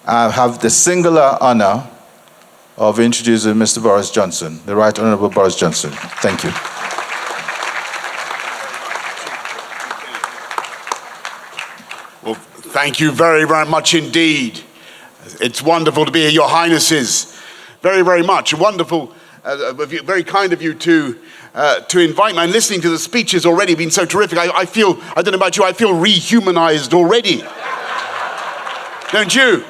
I have the singular honor of introducing Mr. Boris Johnson, the Right Honorable Boris Johnson. Thank you. Well, thank you very, very much indeed. It's wonderful to be here, Your Highnesses. Very, very much. Wonderful, very kind of you to invite me. And listening to the speeches already been so terrific. I feel, I don't know about you, I feel rehumanized already. Don't you?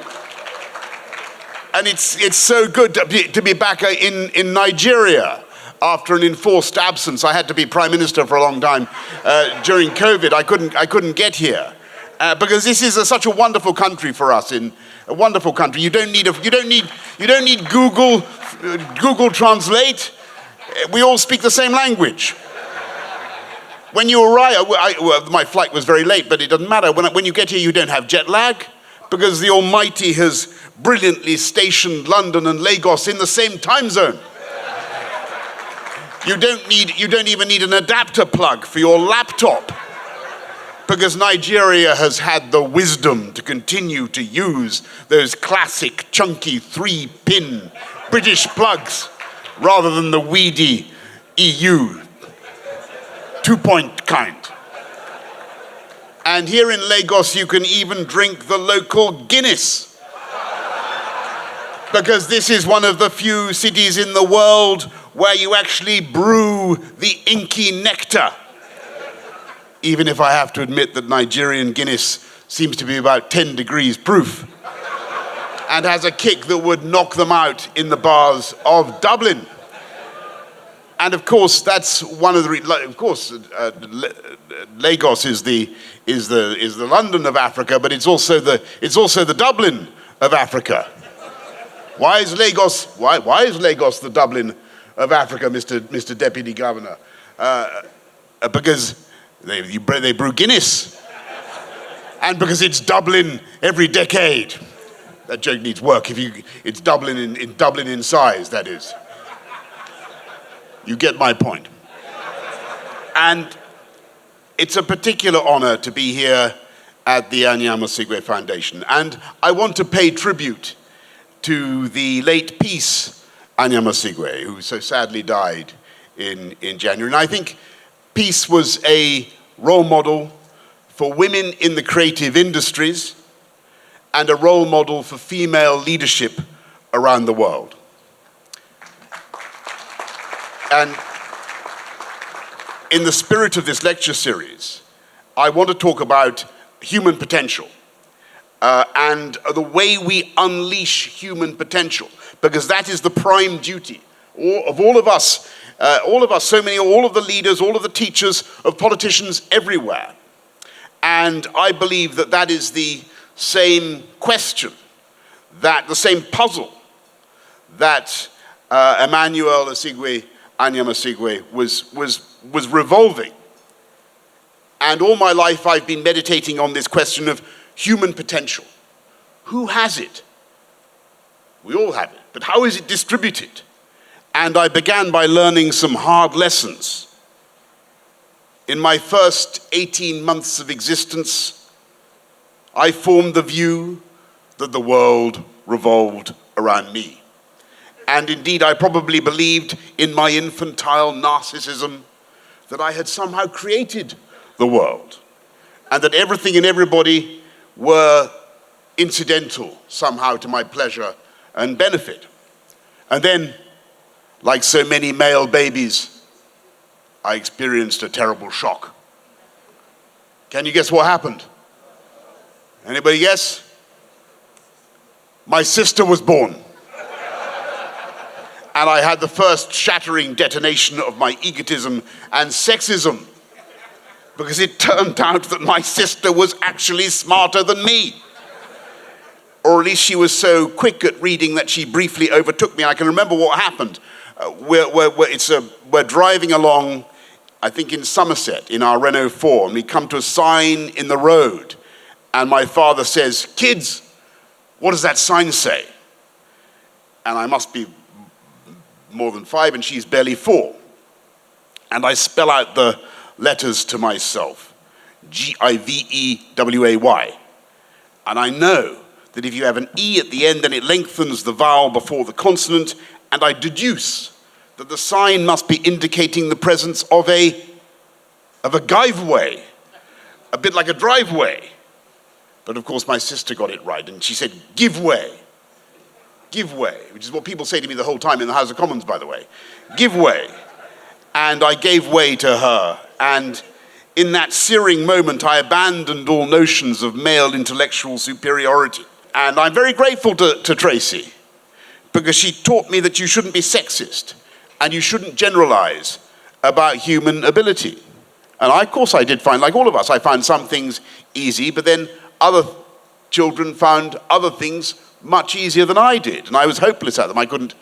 And it's so good to be back in Nigeria after an enforced absence. I had to be Prime Minister for a long time during COVID. I couldn't get here because this is such a wonderful country for us. In a wonderful country, you don't need Google Translate. We all speak the same language. When you arrive, my flight was very late, but it doesn't matter. When you get here, you don't have jet lag, because the Almighty has brilliantly stationed London and Lagos in the same time zone. You don't even need an adapter plug for your laptop, because Nigeria has had the wisdom to continue to use those classic chunky 3-pin British plugs rather than the weedy EU 2-point kind. And here in Lagos, you can even drink the local Guinness, because this is one of the few cities in the world where you actually brew the inky nectar. Even if I have to admit that Nigerian Guinness seems to be about 10 degrees proof and has a kick that would knock them out in the bars of Dublin. And of course, that's one of the. Lagos is the London of Africa, but it's also the Dublin of Africa. Why is Lagos the Dublin of Africa, Mr. Deputy Governor? Because they brew Guinness, and because it's Dublin every decade. That joke needs work. It's Dublin in size, that is. You get my point. And it's a particular honor to be here at the Anyiam-Osigwe Foundation. And I want to pay tribute to the late Peace Anyiam-Osigwe, who so sadly died in January. And I think Peace was a role model for women in the creative industries and a role model for female leadership around the world. And in the spirit of this lecture series, I want to talk about human potential and the way we unleash human potential, because that is the prime duty of all of us, all of the leaders, all of the teachers, of politicians everywhere. And I believe that is the same question, the same puzzle that Anyiam-Osigwe was revolving. And all my life I've been meditating on this question of human potential. Who has it? We all have it, but how is it distributed? And I began by learning some hard lessons. In my first 18 months of existence, I formed the view that the world revolved around me. And indeed, I probably believed in my infantile narcissism that I had somehow created the world, and that everything and everybody were incidental somehow to my pleasure and benefit. And then, like so many male babies, I experienced a terrible shock. Can you guess what happened? Anybody guess? My sister was born. And I had the first shattering detonation of my egotism and sexism, because it turned out that my sister was actually smarter than me. Or at least she was so quick at reading that she briefly overtook me. I can remember what happened. We're driving along, I think in Somerset, in our Renault 4, and we come to a sign in the road, and my father says, "Kids, what does that sign say?" And I must be more than 5, and she's barely 4. And I spell out the letters to myself, Giveway. And I know that if you have an E at the end, then it lengthens the vowel before the consonant, and I deduce that the sign must be indicating the presence of a giveway, a bit like a driveway. But of course my sister got it right, and she said, give way. Give way, which is what people say to me the whole time in the House of Commons, by the way. Give way. And I gave way to her, and in that searing moment, I abandoned all notions of male intellectual superiority. And I'm very grateful to Tracy, because she taught me that you shouldn't be sexist, and you shouldn't generalize about human ability. And of course I did find, like all of us, I found some things easy, but then other children found other things much easier than I did. And I was hopeless at them. I couldn't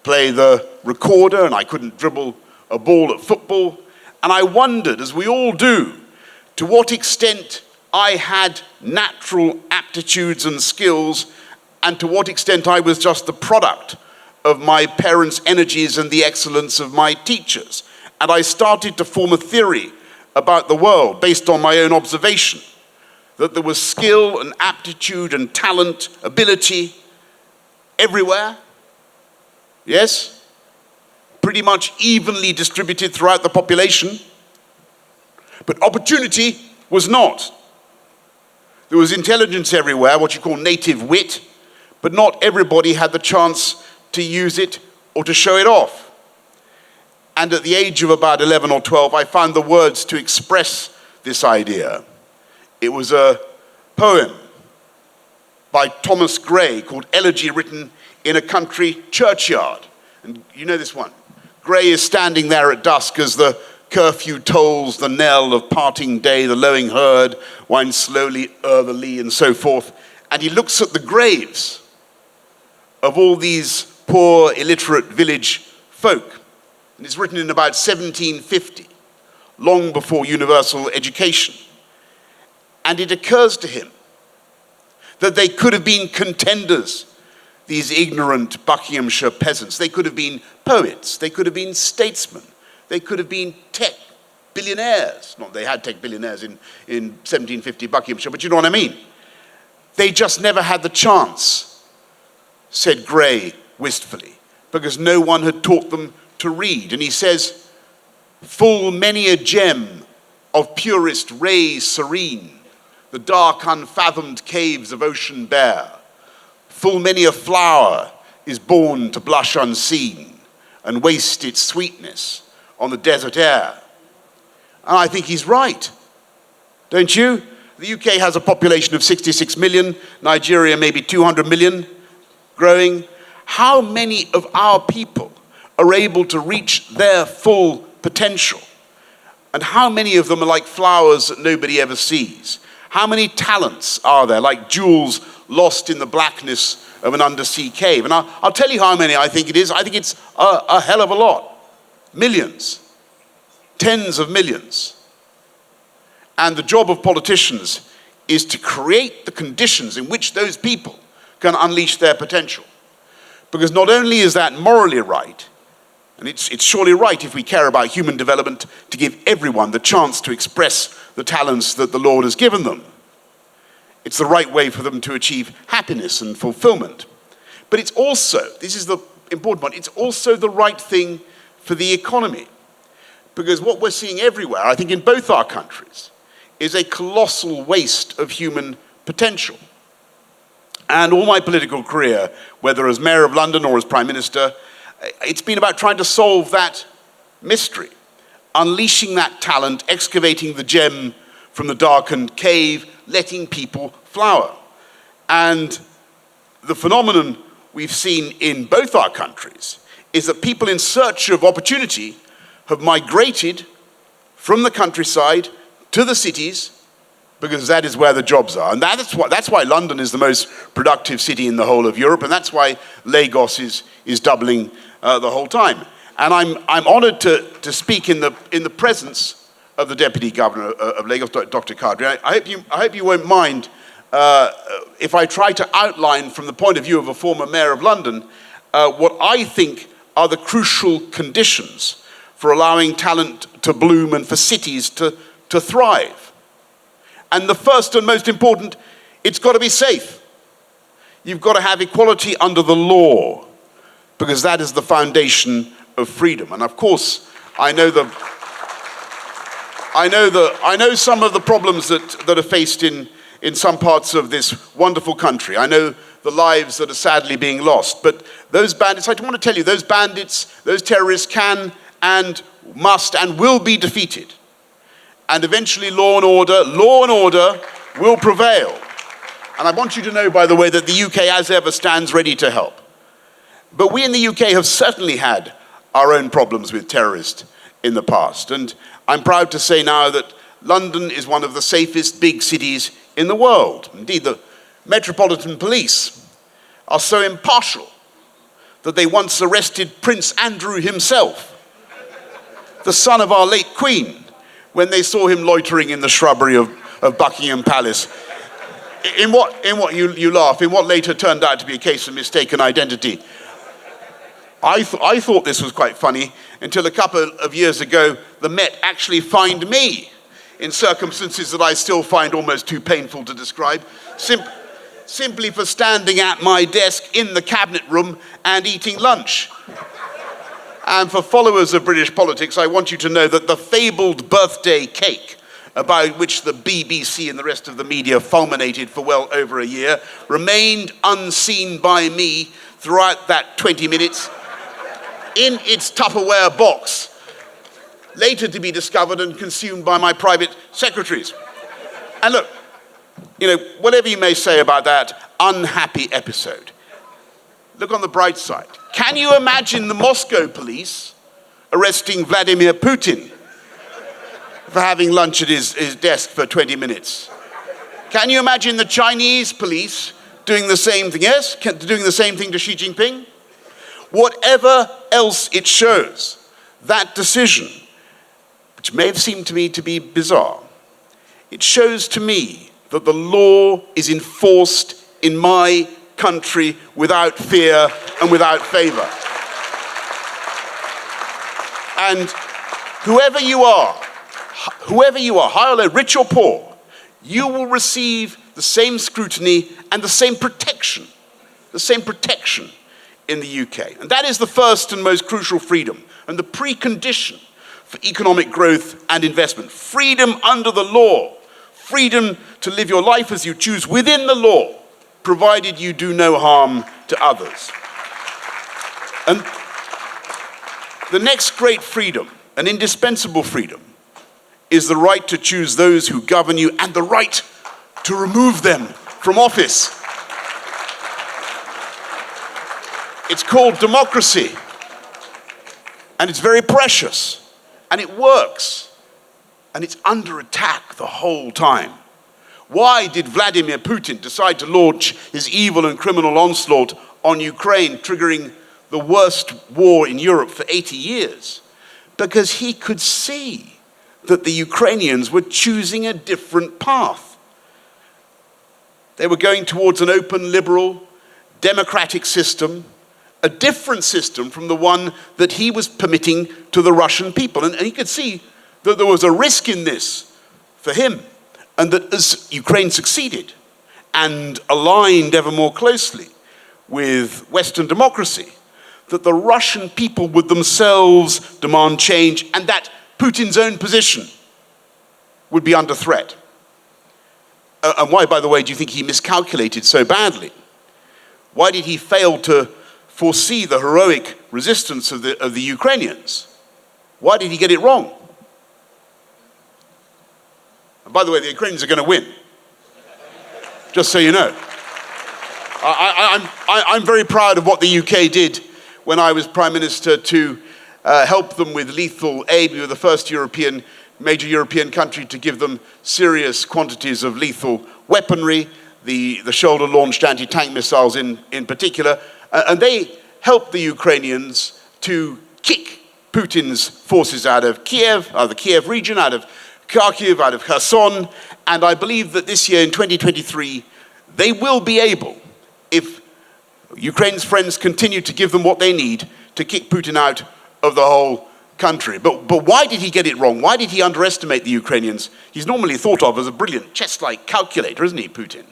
play the recorder, and I couldn't dribble a ball at football. And I wondered, as we all do, to what extent I had natural aptitudes and skills, and to what extent I was just the product of my parents' energies and the excellence of my teachers. And I started to form a theory about the world based on my own observation, that there was skill and aptitude and talent, ability everywhere. Yes? Pretty much evenly distributed throughout the population. But opportunity was not. There was intelligence everywhere, what you call native wit, but not everybody had the chance to use it or to show it off. And at the age of about 11 or 12, I found the words to express this idea. It was a poem by Thomas Gray called Elegy, written in a country churchyard. And you know this one. Gray is standing there at dusk as the curfew tolls the knell of parting day, the lowing herd winds slowly o'er the lea, and so forth. And he looks at the graves of all these poor, illiterate village folk. And it's written in about 1750, long before universal education. And it occurs to him that they could have been contenders, these ignorant Buckinghamshire peasants. They could have been poets. They could have been statesmen. They could have been tech billionaires. Not they had tech billionaires in 1750 Buckinghamshire, but you know what I mean. They just never had the chance, said Gray wistfully, because no one had taught them to read. And he says, full many a gem of purest rays serene, the dark unfathomed caves of ocean bare. Full many a flower is born to blush unseen and waste its sweetness on the desert air. And I think he's right, don't you? The UK has a population of 66 million, Nigeria maybe 200 million, growing. How many of our people are able to reach their full potential? And how many of them are like flowers that nobody ever sees? How many talents are there, like jewels lost in the blackness of an undersea cave? And I'll tell you how many I think it is. I think it's a hell of a lot. Millions. Tens of millions. And the job of politicians is to create the conditions in which those people can unleash their potential. Because not only is that morally right, and it's surely right if we care about human development to give everyone the chance to express the talents that the Lord has given them. It's the right way for them to achieve happiness and fulfillment. But it's also, this is the important one, it's also the right thing for the economy. Because what we're seeing everywhere, I think in both our countries, is a colossal waste of human potential. And all my political career, whether as Mayor of London or as Prime Minister, it's been about trying to solve that mystery, unleashing that talent, excavating the gem from the darkened cave, letting people flower. And the phenomenon we've seen in both our countries is that people in search of opportunity have migrated from the countryside to the cities, because that is where the jobs are. And that's why London is the most productive city in the whole of Europe, and that's why Lagos is doubling the whole time. And I'm honored to speak in the presence of the Deputy Governor of Lagos, Dr. Kadri. I hope you won't mind if I try to outline from the point of view of a former Mayor of London what I think are the crucial conditions for allowing talent to bloom and for cities to thrive. And the first and most important, it's got to be safe. You've got to have equality under the law, because that is the foundation of freedom. And of course, I know some of the problems that are faced in some parts of this wonderful country. I know the lives that are sadly being lost. But those bandits, I want to tell you, those bandits, those terrorists can and must and will be defeated. And eventually law and order will prevail. And I want you to know, by the way, that the UK, as ever, stands ready to help. But we in the UK have certainly had our own problems with terrorists in the past. And I'm proud to say now that London is one of the safest big cities in the world. Indeed, the Metropolitan Police are so impartial that they once arrested Prince Andrew himself, the son of our late Queen, when they saw him loitering in the shrubbery of Buckingham Palace. In what you laugh, in what later turned out to be a case of mistaken identity. I thought this was quite funny until a couple of years ago, the Met actually fined me in circumstances that I still find almost too painful to describe, simply for standing at my desk in the cabinet room and eating lunch. And for followers of British politics, I want you to know that the fabled birthday cake about which the BBC and the rest of the media fulminated for well over a year remained unseen by me throughout that 20 minutes in its Tupperware box, later to be discovered and consumed by my private secretaries. And look, whatever you may say about that unhappy episode, look on the bright side. Can you imagine the Moscow police arresting Vladimir Putin for having lunch at his desk for 20 minutes? Can you imagine the Chinese police doing the same thing? Yes, doing the same thing to Xi Jinping? Whatever else it shows, that decision, which may have seemed to me to be bizarre, it shows to me that the law is enforced in my country without fear and without favor. And whoever you are, high or low, rich or poor, you will receive the same scrutiny and the same protection in the UK. And that is the first and most crucial freedom and the precondition for economic growth and investment. Freedom under the law, freedom to live your life as you choose within the law, provided you do no harm to others. And the next great freedom, an indispensable freedom, is the right to choose those who govern you and the right to remove them from office. It's called democracy, and it's very precious, and it works, and it's under attack the whole time. Why did Vladimir Putin decide to launch his evil and criminal onslaught on Ukraine, triggering the worst war in Europe for 80 years? Because he could see that the Ukrainians were choosing a different path. They were going towards an open, liberal, democratic system, a different system from the one that he was permitting to the Russian people. And he could see that there was a risk in this for him, and that as Ukraine succeeded and aligned ever more closely with Western democracy, that the Russian people would themselves demand change, and that Putin's own position would be under threat. And why, by the way, do you think he miscalculated so badly? Why did he fail to foresee the heroic resistance of the Ukrainians? Why did he get it wrong? And by the way, the Ukrainians are going to win. Just so you know. I'm very proud of what the UK did when I was Prime Minister to help them with lethal aid. We were the first major European country to give them serious quantities of lethal weaponry, the shoulder-launched anti-tank missiles in particular. And they helped the Ukrainians to kick Putin's forces out of Kiev, out of the Kiev region, out of Kharkiv, out of Kherson. And I believe that this year, in 2023, they will be able, if Ukraine's friends continue to give them what they need, to kick Putin out of the whole country. But why did he get it wrong? Why did he underestimate the Ukrainians? He's normally thought of as a brilliant chess-like calculator, isn't he, Putin?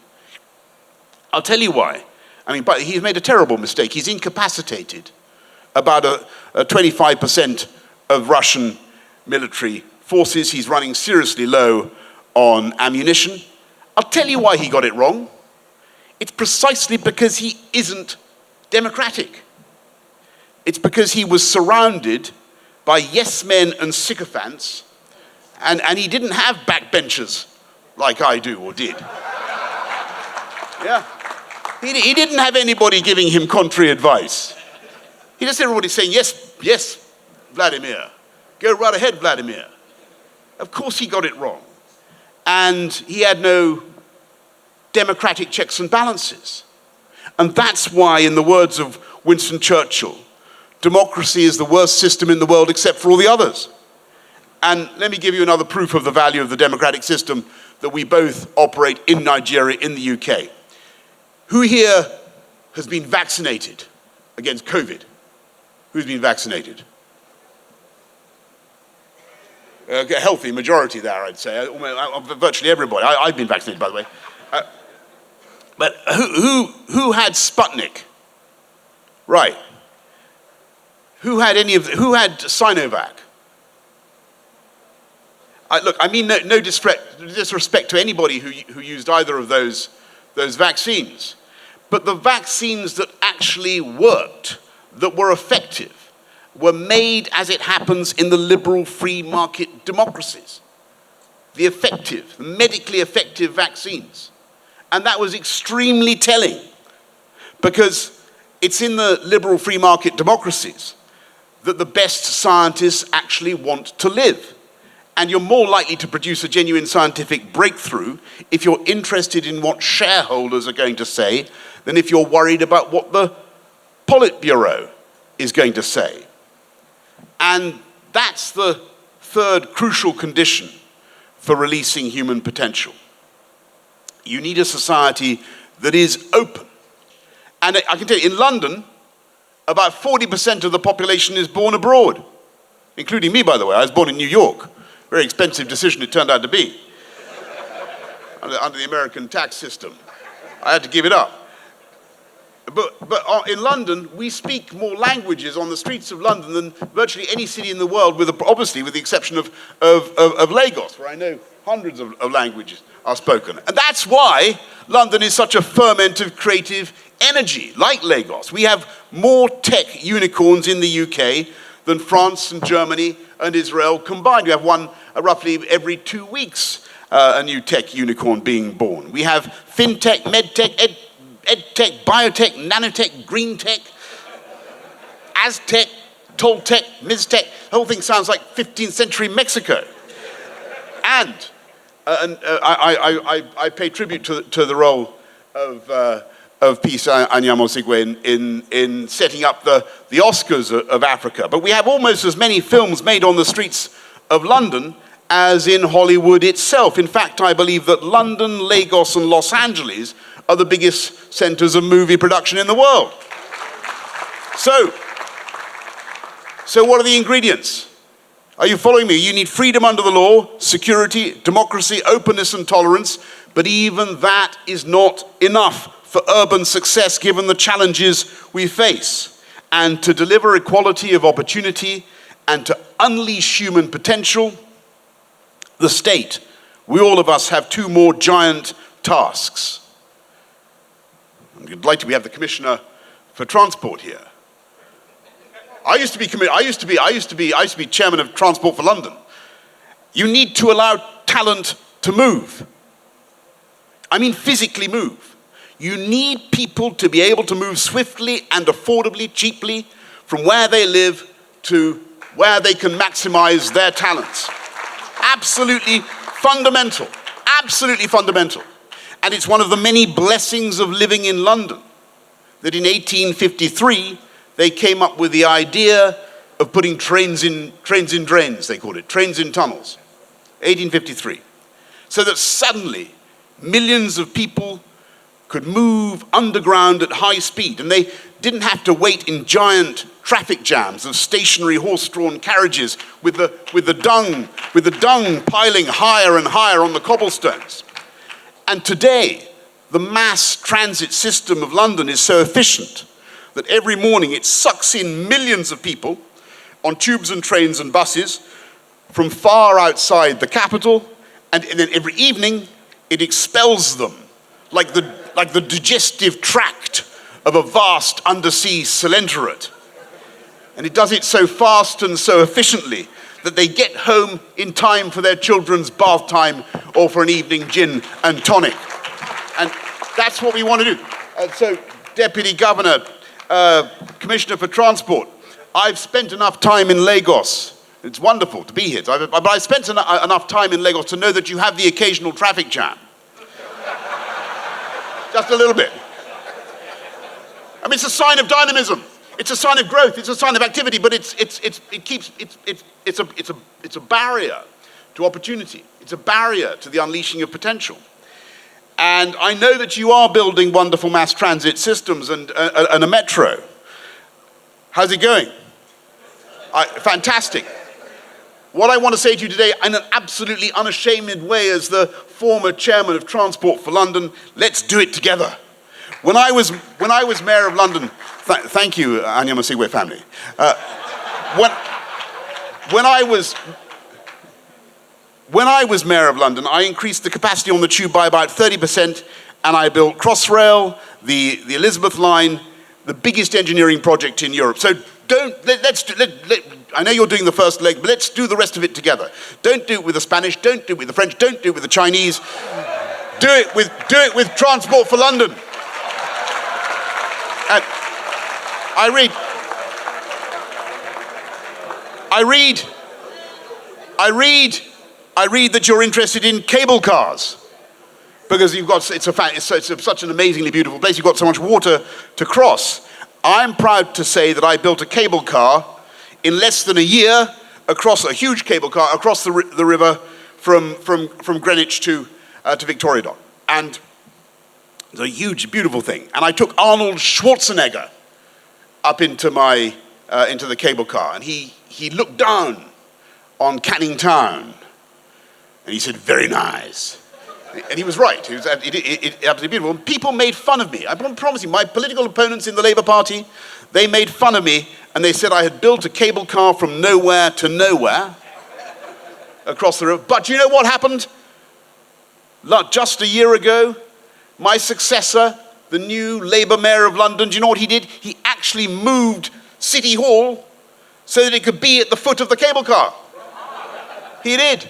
I'll tell you why. I mean, but he's made a terrible mistake. He's incapacitated about a 25% of Russian military forces. He's running seriously low on ammunition. I'll tell you why he got it wrong. It's precisely because he isn't democratic. It's because he was surrounded by yes men and sycophants, and he didn't have backbenchers like I do or did. Yeah. He didn't have anybody giving him contrary advice. He just had everybody saying, yes, yes, Vladimir. Go right ahead, Vladimir. Of course he got it wrong. And he had no democratic checks and balances. And that's why, in the words of Winston Churchill, democracy is the worst system in the world except for all the others. And let me give you another proof of the value of the democratic system that we both operate in Nigeria, in the UK. Who here has been vaccinated against COVID? Who's been vaccinated? A healthy majority there, I'd say. Virtually everybody. I've been vaccinated, by the way. But who had Sputnik? Right. Who had Sinovac? Look, I mean no disrespect to anybody who used either of those vaccines. But the vaccines that actually worked, that were effective, were made, as it happens, in the liberal free market democracies. The medically effective vaccines. And that was extremely telling, because it's in the liberal free market democracies that the best scientists actually want to live. And you're more likely to produce a genuine scientific breakthrough if you're interested in what shareholders are going to say than if you're worried about what the Politburo is going to say. And that's the third crucial condition for releasing human potential. You need a society that is open. And I can tell you, in London, about 40% of the population is born abroad, including me, by the way. I was born in New York. Very expensive decision it turned out to be. Under the American tax system. I had to give it up. But in London, we speak more languages on the streets of London than virtually any city in the world, obviously with the exception of Lagos, where I know hundreds of languages are spoken. And that's why London is such a ferment of creative energy, like Lagos. We have more tech unicorns in the UK than France and Germany and Israel combined. We have one roughly every 2 weeks, a new tech unicorn being born. We have fintech, medtech, edtech, biotech, nanotech, green tech, Aztec, Toltec, Miztec. The whole thing sounds like 15th century Mexico. And I pay tribute to the role of Peace Anyiam-Osigwe in setting up the Oscars of Africa. But we have almost as many films made on the streets of London as in Hollywood itself. In fact, I believe that London, Lagos, and Los Angeles are the biggest centers of movie production in the world. So what are the ingredients? Are you following me? You need freedom under the law, security, democracy, openness, and tolerance. But even that is not enough for urban success given the challenges we face. And to deliver equality of opportunity and to unleash human potential, the state, all of us have two more giant tasks. I'd like to have the Commissioner for Transport here. I used to be chairman of Transport for London. You need to allow talent to move. I mean physically move. You need people to be able to move swiftly and affordably, cheaply, from where they live to where they can maximize their talents. Absolutely fundamental. Absolutely fundamental. And it's one of the many blessings of living in London that in 1853 they came up with the idea of putting trains in drains, they called it, trains in tunnels. 1853. So that suddenly millions of people could move underground at high speed, and they didn't have to wait in giant traffic jams of stationary horse-drawn carriages with the dung piling higher and higher on the cobblestones. And today, the mass transit system of London is so efficient that every morning it sucks in millions of people on tubes and trains and buses from far outside the capital, and then every evening it expels them like the digestive tract of a vast undersea coelenterate. And it does it so fast and so efficiently that they get home in time for their children's bath time or for an evening gin and tonic. And that's what we want to do. So, Deputy Governor, Commissioner for Transport, I've spent enough time in Lagos. It's wonderful to be here. But I've spent enough time in Lagos to know that you have the occasional traffic jam. Just a little bit. I mean, it's a sign of dynamism. It's a sign of growth. It's a sign of activity. But it's a barrier to opportunity. It's a barrier to the unleashing of potential. And I know that you are building wonderful mass transit systems and a metro. How's it going? Fantastic. What I want to say to you today, in an absolutely unashamed way, as the former chairman of Transport for London, let's do it together. When I was mayor of London, thank you, Anyiam-Osigwe family. When I was mayor of London, I increased the capacity on the tube by about 30%, and I built Crossrail, the Elizabeth line, the biggest engineering project in Europe. So I know you're doing the first leg, but let's do the rest of it together. Don't do it with the Spanish, don't do it with the French, don't do it with the Chinese. Do it with Transport for London. And I read that you're interested in cable cars, because it's such an amazingly beautiful place. You've got so much water to cross. I'm proud to say that I built a cable car in less than a year, a huge cable car across the river from Greenwich to Victoria Dock. And it's a huge, beautiful thing. And I took Arnold Schwarzenegger up into the cable car, and he looked down on Canning Town, and he said, "Very nice." And he was right. It was absolutely beautiful. And people made fun of me. I promise you, my political opponents in the Labour Party, they made fun of me, and they said I had built a cable car from nowhere to nowhere across the river. But you know what happened? Just a year ago, my successor, the new Labour mayor of London, do you know what he did? He actually moved City Hall so that it could be at the foot of the cable car. He did.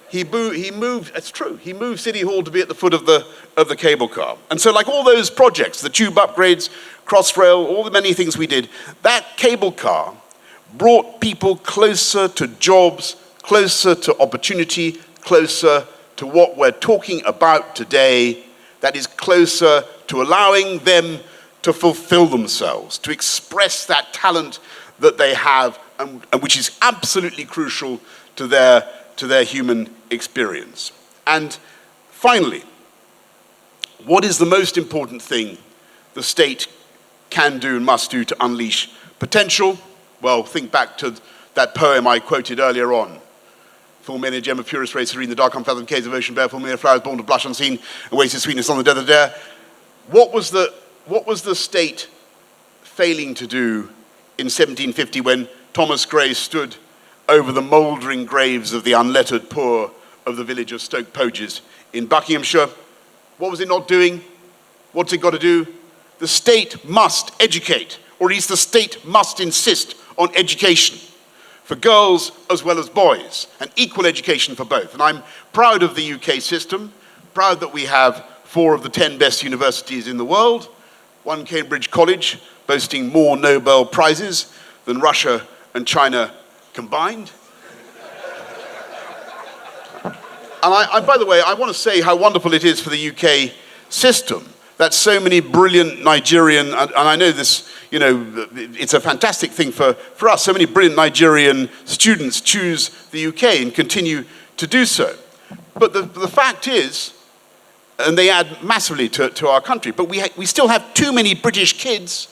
He moved, it's true, he moved City Hall to be at the foot of the cable car. And so, like all those projects, the tube upgrades, Crossrail, all the many things we did, that cable car brought people closer to jobs, closer to opportunity, closer to what we're talking about today, that is closer to allowing them to fulfill themselves, to express that talent that they have, and which is absolutely crucial to their human experience. And finally, what is the most important thing the state can do and must do to unleash potential? Well, think back to that poem I quoted earlier on. Full many a gem of purest ray, serene, the dark unfathomed caves of ocean bare, full many flowers born to blush unseen, and wasted sweetness on the desert air. What was the state failing to do in 1750 when Thomas Gray stood over the mouldering graves of the unlettered poor of the village of Stoke Poges in Buckinghamshire? What was it not doing? What's it got to do? The state must educate, or at least the state must insist on education for girls as well as boys, and equal education for both. And I'm proud of the UK system, proud that we have 4 of the 10 best universities in the world, 1 Cambridge college boasting more Nobel Prizes than Russia and China combined. And by the way, I want to say how wonderful it is for the UK system that so many brilliant Nigerian, and I know this, you know, it's a fantastic thing for us, so many brilliant Nigerian students choose the UK and continue to do so. But the fact is, and they add massively to our country, but we still have too many British kids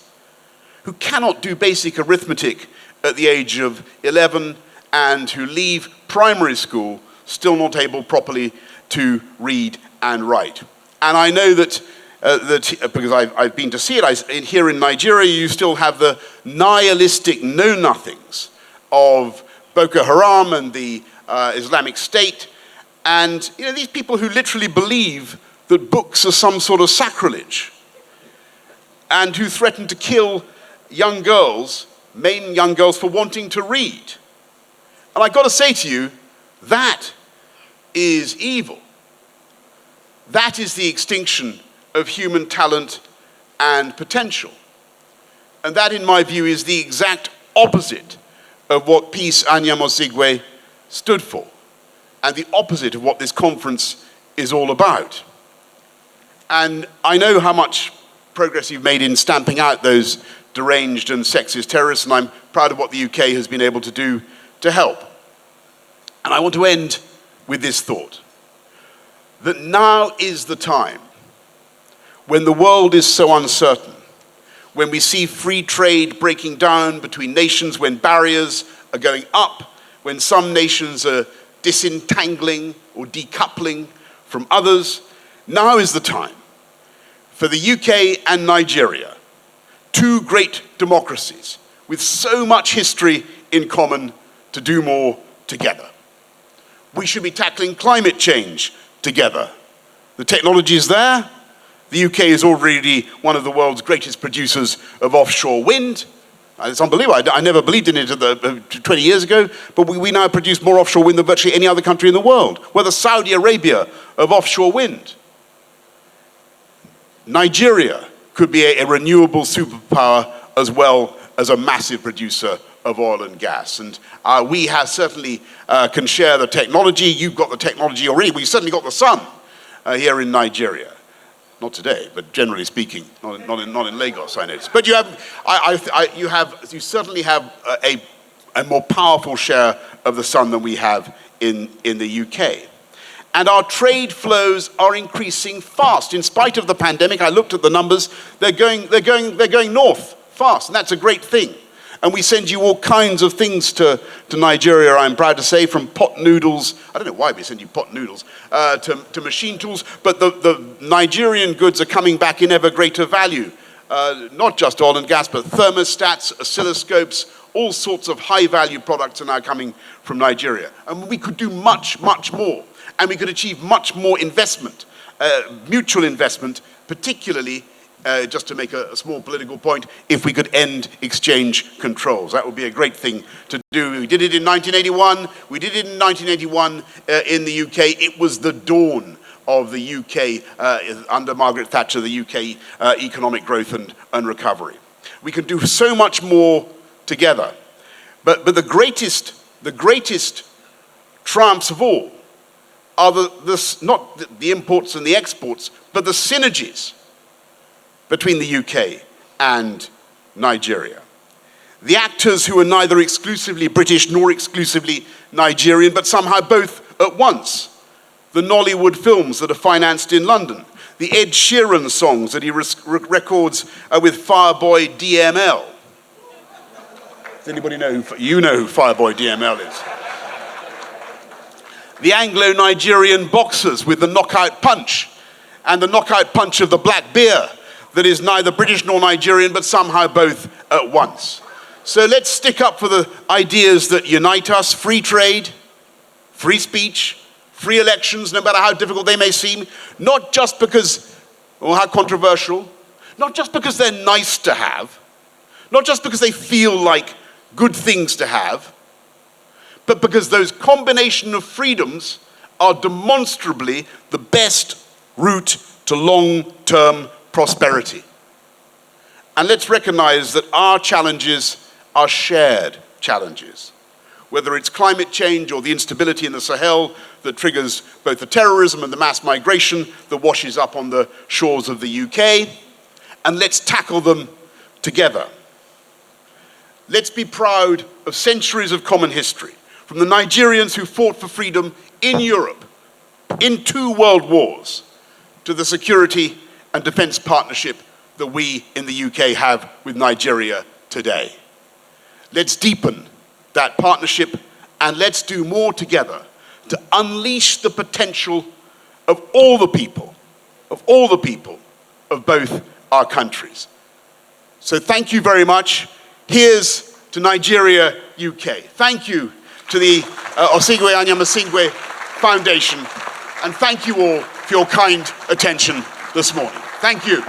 who cannot do basic arithmetic at the age of 11 and who leave primary school still not able properly to read and write. And I know that, because I've been to see it, here in Nigeria you still have the nihilistic know-nothings of Boko Haram and the Islamic State, and these people who literally believe that books are some sort of sacrilege, and who threaten to kill young girls, main young girls, for wanting to read. And I've got to say to you, that is evil. That is the extinction of human talent and potential. And that, in my view, is the exact opposite of what peace Anyiam-Osigwe stood for, and the opposite of what this conference is all about. And I know how much progress you've made in stamping out those deranged and sexist terrorists, and I'm proud of what the UK has been able to do to help. And I want to end with this thought, that now is the time, when the world is so uncertain, when we see free trade breaking down between nations, when barriers are going up, when some nations are disentangling or decoupling from others, now is the time for the UK and Nigeria, two great democracies with so much history in common, to do more together. We should be tackling climate change together. The technology is there. The UK is already one of the world's greatest producers of offshore wind. It's unbelievable. I never believed in it 20 years ago, but we now produce more offshore wind than virtually any other country in the world. We're the Saudi Arabia of offshore wind. Nigeria could be a renewable superpower as well as a massive producer of oil and gas. And we have certainly can share the technology. You've got the technology already. We've certainly got the sun here in Nigeria. Not today, but generally speaking, not in Lagos, I notice. But you certainly have a more powerful share of the sun than we have in the UK. And our trade flows are increasing fast. In spite of the pandemic, I looked at the numbers, they're going north fast, and that's a great thing. And we send you all kinds of things to Nigeria, I'm proud to say, from pot noodles, I don't know why we send you pot noodles, to machine tools, but the Nigerian goods are coming back in ever greater value. Not just oil and gas, but thermostats, oscilloscopes, all sorts of high-value products are now coming from Nigeria. And we could do much, much more. And we could achieve much more investment, mutual investment, particularly, just to make a small political point, if we could end exchange controls. That would be a great thing to do. We did it in 1981. We did it in 1981 in the UK. It was the dawn of the UK, under Margaret Thatcher, the UK economic growth and recovery. We can do so much more together. But the greatest triumphs of all are not the imports and the exports, but the synergies between the UK and Nigeria. The actors who are neither exclusively British nor exclusively Nigerian, but somehow both at once. The Nollywood films that are financed in London. The Ed Sheeran songs that he records with Fireboy DML. Does anybody know you know who Fireboy DML is? The Anglo-Nigerian boxers with the knockout punch, and the knockout punch of the black bear that is neither British nor Nigerian, but somehow both at once. So let's stick up for the ideas that unite us: free trade, free speech, free elections, no matter how difficult they may seem, not just because, or how controversial, not just because they're nice to have, not just because they feel like good things to have, but because those combination of freedoms are demonstrably the best route to long-term prosperity. And let's recognize that our challenges are shared challenges. Whether it's climate change or the instability in the Sahel that triggers both the terrorism and the mass migration that washes up on the shores of the UK, and let's tackle them together. Let's be proud of centuries of common history, from the Nigerians who fought for freedom in Europe, in 2 world wars, to the security and defense partnership that we in the UK have with Nigeria today. Let's deepen that partnership, and let's do more together to unleash the potential of all the people of all the people of both our countries. So thank you very much. Here's to Nigeria, UK. Thank you to the Anyiam-Osigwe Foundation, and thank you all for your kind attention this morning. Thank you.